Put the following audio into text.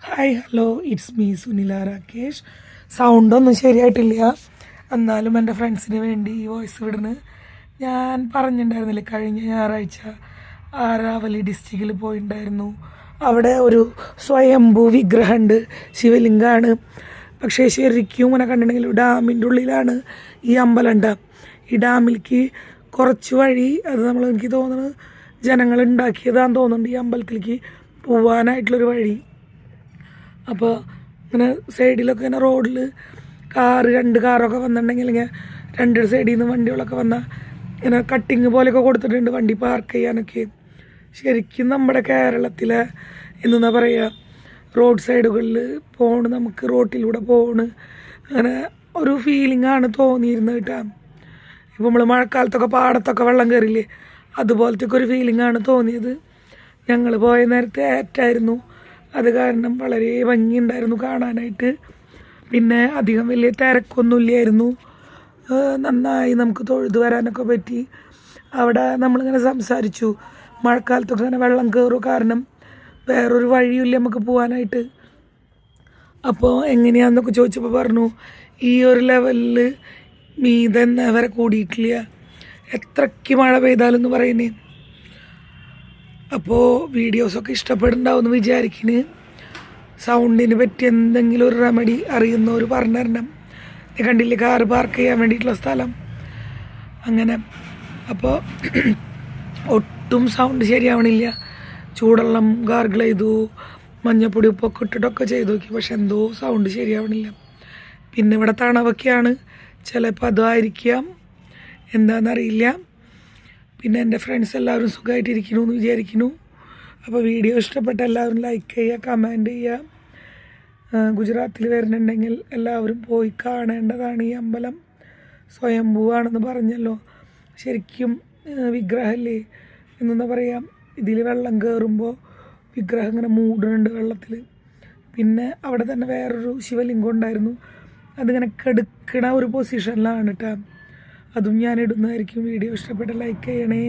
Hi hello it's me Sunila Rakesh. സൗണ്ടൊന്നും ശരിയായിട്ടില്ല, എന്നാലും എൻ്റെ ഫ്രണ്ട്സിന് വേണ്ടി ഈ വോയിസ് വിടുന്നു. ഞാൻ പറഞ്ഞിട്ടുണ്ടായിരുന്നില്ലേ, കഴിഞ്ഞ ഞായറാഴ്ച ആരാവലി ഡിസ്ട്രിക്റ്റിൽ പോയിട്ടുണ്ടായിരുന്നു. അവിടെ ഒരു സ്വയംഭൂ വിഗ്രഹമുണ്ട്, ശിവലിംഗമാണ്. പക്ഷേ ശരിക്കും ഇങ്ങനെ കണ്ടിട്ടുണ്ടെങ്കിൽ ഡാമിൻ്റെ ഉള്ളിലാണ് ഈ അമ്പലം ഉണ്ടാകും. ഈ ഡാമിലേക്ക് കുറച്ച് വഴി, അത് എനിക്ക് തോന്നുന്നത് ജനങ്ങൾ ഉണ്ടാക്കിയതാണെന്ന് തോന്നുന്നുണ്ട്, ഈ അമ്പലത്തിലേക്ക് പോവാനായിട്ടുള്ളൊരു വഴി. അപ്പോൾ ഇങ്ങനെ സൈഡിലൊക്കെ ഇങ്ങനെ റോഡിൽ രണ്ട് കാറൊക്കെ വന്നിട്ടുണ്ടെങ്കിൽ ഇങ്ങനെ രണ്ട് സൈഡിൽ നിന്ന് വണ്ടികളൊക്കെ വന്നാൽ ഇങ്ങനെ കട്ടിങ് പോലെയൊക്കെ കൊടുത്തിട്ടുണ്ട് വണ്ടി പാർക്ക് ചെയ്യാനൊക്കെ. ശരിക്കും നമ്മുടെ കേരളത്തിലെ എന്താ പറയുക, റോഡ് സൈഡുകളിൽ നമുക്ക് റോട്ടിലൂടെ അങ്ങനെ ഒരു ഫീലിംഗാണ് തോന്നിയിരുന്നത് കേട്ടോ. ഇപ്പോൾ നമ്മൾ മഴക്കാലത്തൊക്കെ പാടത്തൊക്കെ വെള്ളം കയറില്ലേ, അതുപോലത്തെ ഒരു ഫീലിംഗാണ് തോന്നിയത്. ഞങ്ങൾ പോയ നേരത്തെ ഏറ്റായിരുന്നു, അത് കാരണം വളരെ ഭംഗിയുണ്ടായിരുന്നു കാണാനായിട്ട്. പിന്നെ അധികം വലിയ തിരക്കൊന്നുമില്ലായിരുന്നു, നന്നായി നമുക്ക് തൊഴുതു വരാനൊക്കെ പറ്റി. അവിടെ നമ്മളിങ്ങനെ സംസാരിച്ചു, മഴക്കാലത്തൊക്കെ ഇങ്ങനെ വെള്ളം കയറും, കാരണം വേറൊരു വഴിയില്ല നമുക്ക് പോകാനായിട്ട്. അപ്പോൾ എങ്ങനെയാണെന്നൊക്കെ ചോദിച്ചപ്പോൾ പറഞ്ഞു, ഈ ഒരു ലെവലിൽ മീതന്നെ വരെ കൂടിയിട്ടില്ല, എത്രയ്ക്ക് മഴ പെയ്താലെന്ന് പറയുന്നേ. അപ്പോൾ വീഡിയോസൊക്കെ ഇഷ്ടപ്പെടുന്നുണ്ടാവുമെന്ന് വിചാരിക്കുന്നു. സൗണ്ടിന് പറ്റി എന്തെങ്കിലും ഒരു റെമഡി അറിയുന്നവർ പറഞ്ഞു തരണം. കണ്ടില്ലേ, കാറ് പാർക്ക് ചെയ്യാൻ വേണ്ടിയിട്ടുള്ള സ്ഥലം അങ്ങനെ. അപ്പോൾ ഒട്ടും സൗണ്ട് ശരിയാവണില്ല. ചൂടെള്ളം ഗാർഗിൾ ചെയ്തു, മഞ്ഞപ്പൊടി ഉപ്പൊക്കെ ഇട്ടിട്ടൊക്കെ ചെയ്തു നോക്കി, പക്ഷെ എന്തോ സൗണ്ട് ശരിയാവണില്ല. പിന്നെ ഇവിടെ തണവൊക്കെയാണ്, ചിലപ്പോൾ അതായിരിക്കാം, എന്താണെന്നറിയില്ല. പിന്നെ എൻ്റെ ഫ്രണ്ട്സ് എല്ലാവരും സുഖമായിട്ടിരിക്കുന്നു എന്ന് വിചാരിക്കുന്നു. അപ്പോൾ വീഡിയോ ഇഷ്ടപ്പെട്ട എല്ലാവരും ലൈക്ക് ചെയ്യുക, കമൻറ്റ് ചെയ്യുക. ഗുജറാത്തിൽ വരുന്നുണ്ടെങ്കിൽ എല്ലാവരും പോയി കാണേണ്ടതാണ്. ഈ അമ്പലം സ്വയംഭൂവാണെന്ന് പറഞ്ഞല്ലോ, ശരിക്കും വിഗ്രഹമല്ലേ എന്താ പറയുക. ഇതിൽ വെള്ളം കയറുമ്പോൾ വിഗ്രഹം ഇങ്ങനെ മൂടുന്നുണ്ട് വെള്ളത്തിൽ. പിന്നെ അവിടെ തന്നെ വേറൊരു ശിവലിംഗം ഉണ്ടായിരുന്നു, അതിങ്ങനെ കെടുക്കണ ഒരു പൊസിഷനിലാണ് കേട്ടോ. അതും ഞാൻ ഇടുന്നതായിരിക്കും. വീഡിയോ ഇഷ്ടപ്പെട്ട ലൈക്ക് ചെയ്യണേ.